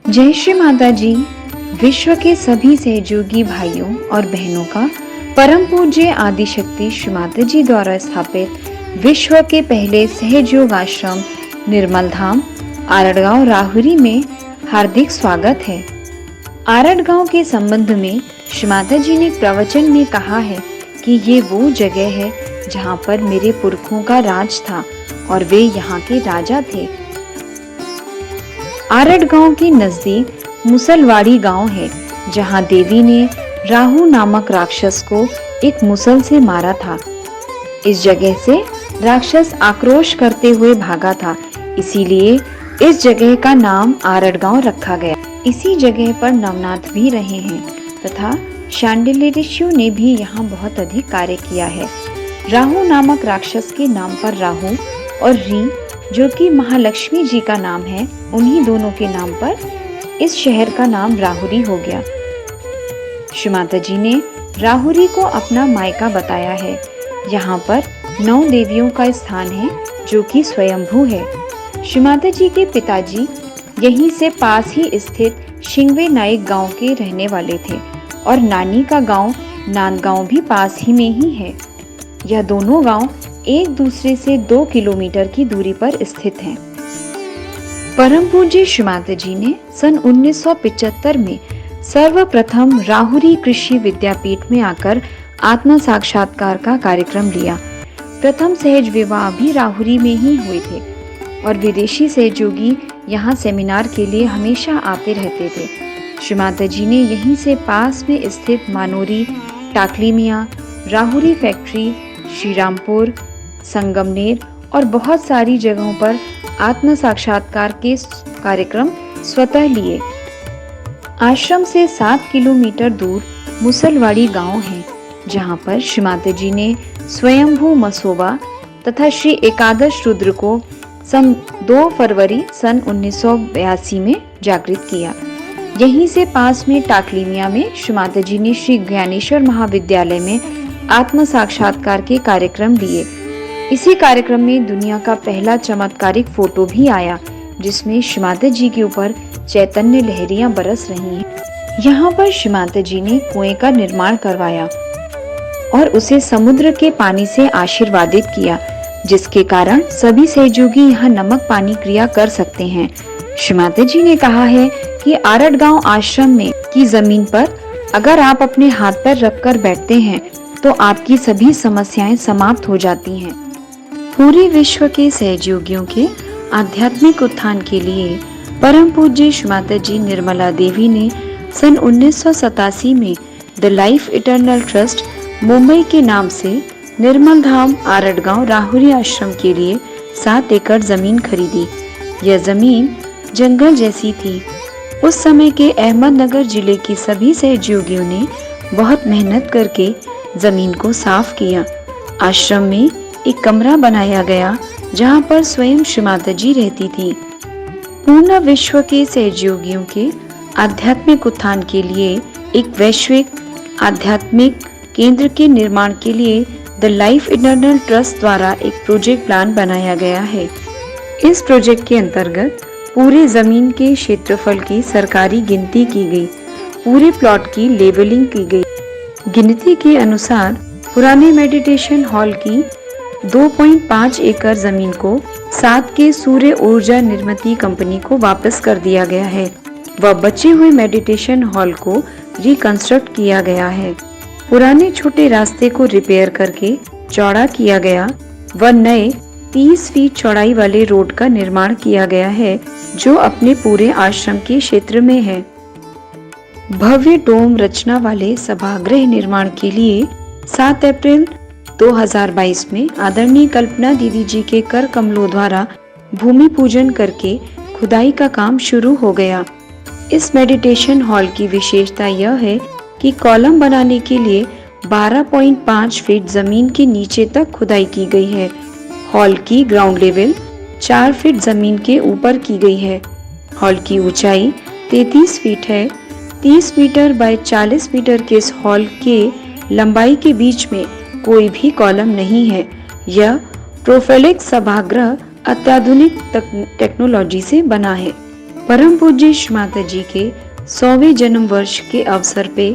जय श्री माता जी। विश्व के सभी सहयोगी भाइयों और बहनों का परम पूज्य आदिशक्ति श्री माता जी द्वारा स्थापित विश्व के पहले सहयोग आश्रम निर्मल धाम आरड़ गांव राहुरी में हार्दिक स्वागत है। आरड़ गांव के संबंध में श्री माता जी ने प्रवचन में कहा है कि ये वो जगह है जहां पर मेरे पुरखों का राज था और वे यहाँ के राजा थे। आरड़ गांव के नजदीक मुसलवाड़ी गांव है जहां देवी ने राहु नामक राक्षस को एक मुसल से मारा था। इस जगह से राक्षस आक्रोश करते हुए भागा था, इसीलिए इस जगह का नाम आरड़ गांव रखा गया। इसी जगह पर नवनाथ भी रहे हैं तथा शांडिल्य ऋषियों ने भी यहाँ बहुत अधिक कार्य किया है। राहु नामक राक्षस के नाम पर राहु और री जो कि महालक्ष्मी जी का नाम है, उन्हीं दोनों के नाम पर इस शहर का नाम राहुरी हो गया। श्री माता जी ने राहुरी को अपना मायका बताया है। यहाँ पर 9 देवियों का स्थान है जो कि स्वयंभू है। श्री माता जी के पिताजी यहीं से पास ही स्थित शिंगवे नाइक गांव के रहने वाले थे और नानी का गांव नांदगांव भी पास ही में ही है। यह दोनों गांव एक दूसरे से 2 किलोमीटर की दूरी पर स्थित हैं। परम पूज्य श्री माता जी ने सन 1975 में सर्वप्रथम राहुरी कृषि विद्यापीठ में आकर आत्म साक्षात्कार का कार्यक्रम लिया। प्रथम सहज विवाह भी राहुरी में ही हुए थे और विदेशी सहयोगी यहाँ सेमिनार के लिए हमेशा आते रहते थे। श्री माता जी ने यहीं से पास में स्थित मानोरी, टाकली मियाँ, राहुरी फैक्ट्री, श्रीरामपुर, संगमनेर और बहुत सारी जगहों पर आत्म साक्षात्कार के कार्यक्रम स्वतः लिए। आश्रम से 7 किलोमीटर दूर मुसलवाड़ी गांव है जहां पर श्री माता जी ने स्वयंभू मसोबा तथा श्री एकादश रुद्र को सन 2 फरवरी सन 1982 में जागृत किया। यहीं से पास में टाकलीमिया में श्री माता जी ने श्री ज्ञानेश्वर महाविद्यालय में आत्म साक्षात्कार के कार्यक्रम लिए। इसी कार्यक्रम में दुनिया का पहला चमत्कारिक फोटो भी आया जिसमें श्री माता जी के ऊपर चैतन्य लहरियां बरस रही हैं। यहाँ पर श्री माता जी ने कुएं का निर्माण करवाया और उसे समुद्र के पानी से आशीर्वादित किया, जिसके कारण सभी सहयोगी यहाँ नमक पानी क्रिया कर सकते हैं। श्री माता जी ने कहा है कि आरड़ गांव आश्रम में की जमीन पर अगर आप अपने हाथ पैर रखकर बैठते हैं तो आपकी सभी समस्याएं समाप्त हो जाती हैं। पूरे विश्व के सहयोगियों के आध्यात्मिक उत्थान के लिए परम पूज्य श्री माता जी निर्मला देवी ने सन 1987 में the life eternal trust Mumbai के नाम से निर्मल धाम आरड़ गांव राहुरी आश्रम के लिए 7 एकड़ जमीन खरीदी। यह जमीन जंगल जैसी थी। उस समय के अहमदनगर जिले की सभी सहयोगियों ने बहुत मेहनत करके जमीन को साफ किया। आश्रम में एक कमरा बनाया गया जहां पर स्वयं श्री माता जी रहती थी। पूर्ण विश्व के सहयोगियों के आध्यात्मिक उत्थान के लिए एक वैश्विक आध्यात्मिक केंद्र के निर्माण के लिए द लाइफ इटर्नल ट्रस्ट द्वारा एक प्रोजेक्ट प्लान बनाया गया है। इस प्रोजेक्ट के अंतर्गत पूरे जमीन के क्षेत्रफल की सरकारी गिनती की गई, पूरे प्लॉट की लेबलिंग की गई। गिनती के अनुसार पुराने मेडिटेशन हॉल की 2.5 एकड़ जमीन को 7 के सूर्य ऊर्जा निर्मिती कंपनी को वापस कर दिया गया है व बचे हुए मेडिटेशन हॉल को रिकंस्ट्रक्ट किया गया है। पुराने छोटे रास्ते को रिपेयर करके चौड़ा किया गया व नए 30 फीट चौड़ाई वाले रोड का निर्माण किया गया है जो अपने पूरे आश्रम के क्षेत्र में है। भव्य डोम रचना वाले सभागृह निर्माण के लिए 7 अप्रैल 2022 में आदरणीय कल्पना दीदी जी के कर कमलों द्वारा भूमि पूजन करके खुदाई का काम शुरू हो गया। इस मेडिटेशन हॉल की विशेषता यह है कि कॉलम बनाने के लिए 12.5 फीट जमीन के नीचे तक खुदाई की गई है। हॉल की ग्राउंड लेवल 4 फीट जमीन के ऊपर की गई है। हॉल की ऊंचाई 33 फीट है। 30 मीटर बाय 40 मीटर के इस हॉल के लंबाई के बीच में कोई भी कॉलम नहीं है। यह प्रोफाइलिक सभागृह अत्याधुनिक टेक्नोलॉजी से बना है। परम पूज्य श्री माता जी के 100वें जन्म वर्ष के अवसर पे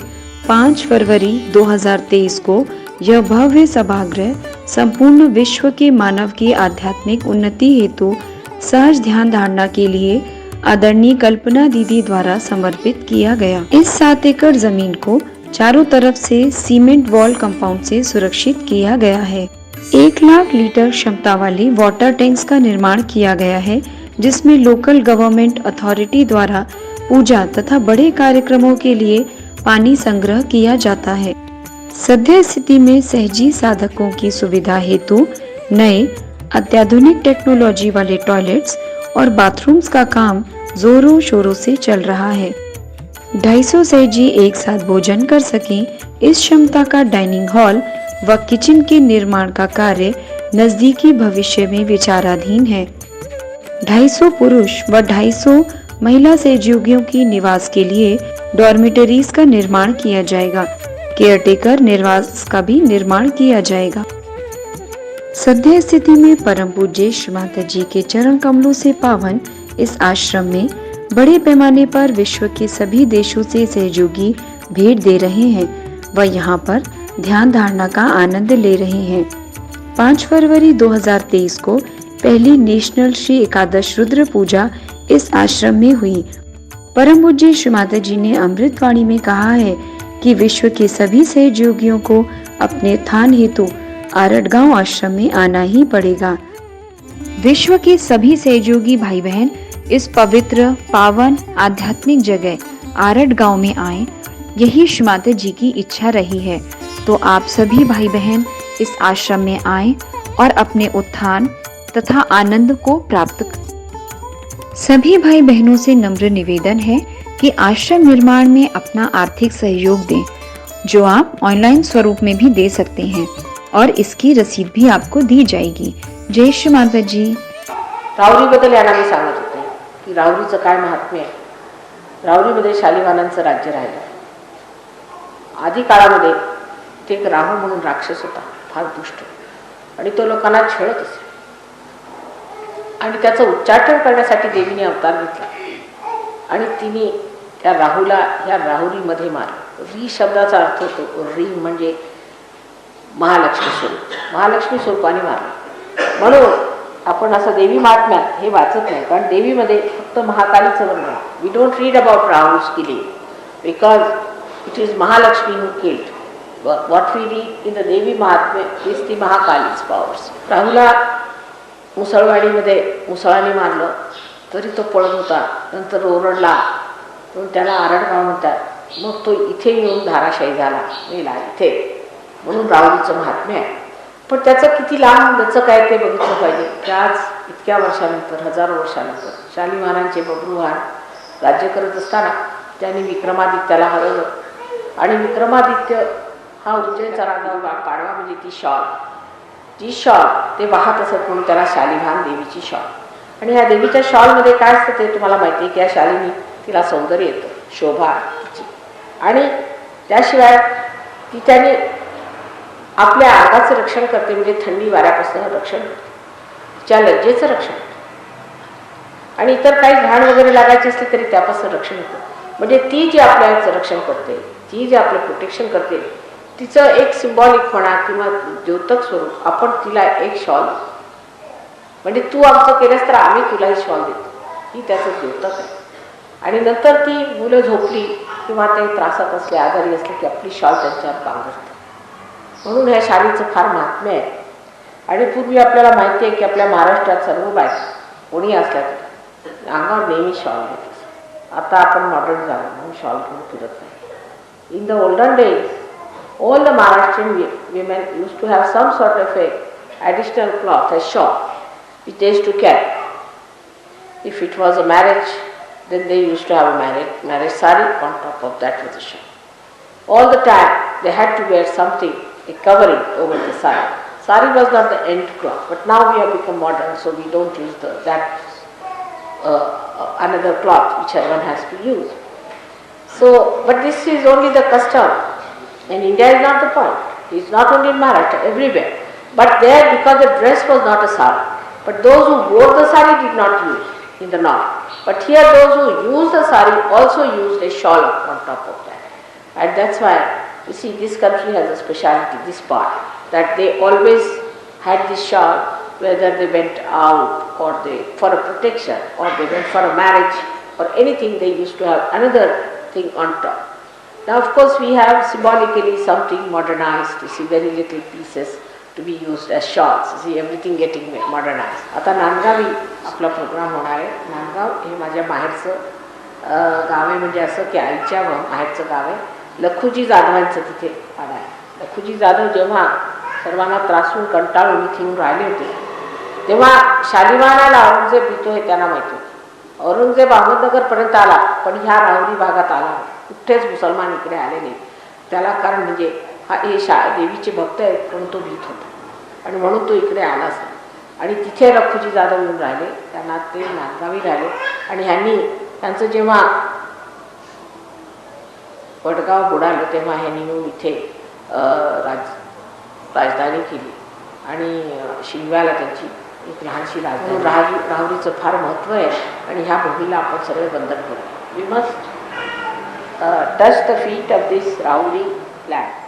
5 फरवरी 2023 को यह भव्य सभागृह संपूर्ण विश्व के मानव की आध्यात्मिक उन्नति हेतु सहज ध्यान धारणा के लिए आदरणीय कल्पना दीदी द्वारा समर्पित किया गया। इस 7 एकड़ जमीन को चारों तरफ से सीमेंट वॉल कंपाउंड से सुरक्षित किया गया है। 1 लाख लीटर क्षमता वाले वाटर टैंक्स का निर्माण किया गया है, जिसमें लोकल गवर्नमेंट अथॉरिटी द्वारा पूजा तथा बड़े कार्यक्रमों के लिए पानी संग्रह किया जाता है। सद्य स्थिति में सहजी साधकों की सुविधा हेतु नए अत्याधुनिक टेक्नोलॉजी वाले टॉयलेट्स और बाथरूम्स का काम जोरों शोरों से चल रहा है। 250 सहजी एक साथ भोजन कर सकें, इस क्षमता का डाइनिंग हॉल व किचन के निर्माण का कार्य नजदीकी भविष्य में विचाराधीन है। 250 पुरुष व 250 महिला सहयोगियों की निवास के लिए डॉर्मिटरीज का निर्माण किया जाएगा। केयरटेकर निवास का भी निर्माण किया जाएगा। सद्य स्थिति में परम पूज्य श्री माता जी के चरण कमलों से पावन इस आश्रम में बड़े पैमाने पर विश्व के सभी देशों से सहयोगी भेंट दे रहे हैं व यहाँ पर ध्यान धारणा का आनंद ले रहे हैं। 5 फरवरी 2023 को पहली नेशनल श्री एकादश रुद्र पूजा इस आश्रम में हुई। परम पूज्य श्री माता जी ने अमृतवाणी में कहा है कि विश्व के सभी सहयोगियों को अपने थान हेतु आरट गांव आश्रम में आना ही पड़ेगा। विश्व के सभी सहयोगी भाई बहन इस पवित्र पावन आध्यात्मिक जगह आरट गांव में आए, यही श्री माता जी की इच्छा रही है। तो आप सभी भाई बहन इस आश्रम में आए और अपने उत्थान तथा आनंद को प्राप्त करें। सभी भाई बहनों से नम्र निवेदन है कि आश्रम निर्माण में अपना आर्थिक सहयोग दें, जो आप ऑनलाइन स्वरूप में भी दे सकते हैं और इसकी रसीद भी आपको दी जाएगी। जय श्री माता जी। राहुरीबद्दल यांना मी सांगत होते की राहुरीचं काय महात्म्य आहे। राहुरीमध्ये शालिवाहनांचं राज्य राहिलं। आधी काळामध्ये ते एक राहू म्हणून राक्षस होता, फार दुष्ट, आणि तो लोकांना छळत असे आणि त्याचं उच्चाटन करण्यासाठी देवीने अवतार घेतला आणि तिने त्या राहूला ह्या राहुरीमध्ये मारलं। री शब्दाचा अर्थ होतो री म्हणजे महालक्ष्मी स्वरूप, महालक्ष्मी स्वरूपाने मारलं। म्हणून आपण असं देवी महात्म्यात हे वाचत नाही, कारण देवीमध्ये फक्त महाकालीचं वर्णन आहे। We don't read about Rahu's killing because it is Mahalakshmi who killed. what we read in the Devi Mahatmya is the महाकालीज powers. राहुला मुसळवाडीमध्ये मुसळाने मारलं तरी तो पळत होता, नंतर ओरडला म्हणून त्याला आरडगाव म्हणतात. मग तो इथे येऊन धाराशायी झाला, मेला इथे, म्हणून राहुलीचं महात्म्य आहे. पण त्याचं किती लांब लचक आहे ते बघितलं पाहिजे की आज इतक्या वर्षानंतर, हजारो वर्षानंतर शालिवाहनांचे बब्रुवाहन राज्य करत असताना त्यांनी विक्रमादित्याला हरवलं आणि विक्रमादित्य हा उज्जैनचा राजा पाडवा म्हणजे ती शॉल ते वाहत असत म्हणून त्याला शालिवाहन देवीची शॉल. आणि ह्या देवीच्या शॉलमध्ये काय असतं ते तुम्हाला माहिती आहे की या शालिनी तिला सौंदर्य येतं, शोभा तिची, आणि त्याशिवाय ती त्याने आपल्या अंगाचं रक्षण करते, म्हणजे थंडी वाऱ्यापासून रक्षण करते, तिच्या लज्जेचं रक्षण, आणि इतर काही घाण वगैरे लागायची असली तरी त्यापासून रक्षण होतं. म्हणजे ती जी आपल्याचं रक्षण करते, ती जी आपलं प्रोटेक्शन करते, तिचं एक सिम्बॉलिक म्हणा किंवा द्योतक स्वरूप आपण तिला एक शॉल, म्हणजे तू आमचं केलंस तर आम्ही तुलाही शॉल देतो, ही त्याचं द्योतक आहे. आणि नंतर ती मुलं झोपली किंवा ते त्रासात असले, आजारी असले की आपली शॉल त्यांच्यावर पांघरते. म्हणून ह्या शालीचं फार महात्म्य आहे. आणि पूर्वी आपल्याला माहिती आहे की आपल्या महाराष्ट्रात सर्व बायका कोणी असल्या तरी अंगावर नेहमी शॉल घेत असतात. आता आपण मॉडर्न झालो म्हणून शॉल घेऊन फिरत नाही. In the olden days all the Maharashtrian women used to have some sort of a additional cloth, a shawl, which they used to carry. If it was a marriage, then they used to have a marriage sari, on top of that was a shawl. All the time they had to wear something, a covering over the sari. Sari was not the end cloth, but now we have become modern, so we don't use another cloth which one has to use. So, but this is only the custom. And India is not the point. It's not only in Maharashtra, everywhere. But there, because the dress was not a sari, but those who wore the sari did not use. in the north. But here those who use the sari also used a shawl on top of that. And that's why you see this country has a speciality, this part, that they always had this shawl whether they went out or they for a protection or they went for a marriage or anything, they used to have another thing on top. Now of course we have symbolically something modernized, you see very little pieces to be used as shawls, you see everything getting modernized. आता नांदगावी आपला programme होणार आहे. नांदगाव हे माझ्या माहेरचं गाव आहे, म्हणजे असं की आईच्या माहेरचं गाव आहे. लखुजी जाधवांचं तिथे पाडा आहे. लखुजी जाधव जेव्हा सर्वांना त्रासून कंटाळून इथे येऊन राहिले होते तेव्हा शालिवाहनाला औरंगजेब येतोय त्यांना माहिती होतं. औरंगजेब अहमदनगरपर्यंत आला पण ह्या राहुरी भागात आला, कुठेच मुसलमान इकडे आले नाही. त्याला कारण म्हणजे हा हे देवीचे भक्त आहेत म्हणून तो भीत होता आणि म्हणून तो इकडे आलाच नाही. आणि तिथे लखुजी जाधव येऊन राहिले, त्यांना ते नांदगावी राहिले आणि ह्यांनी त्यांचं जेव्हा वडगाव बुडालं तेव्हा ह्यांनी येऊन इथे राजधानी केली आणि शिंगव्याला त्यांची एक लहानशी राजधानी. राहुरीचं फार महत्त्व आहे आणि ह्या भूमीला आपण सगळे वंदन करू. We must touch the feet of this Rahuri land.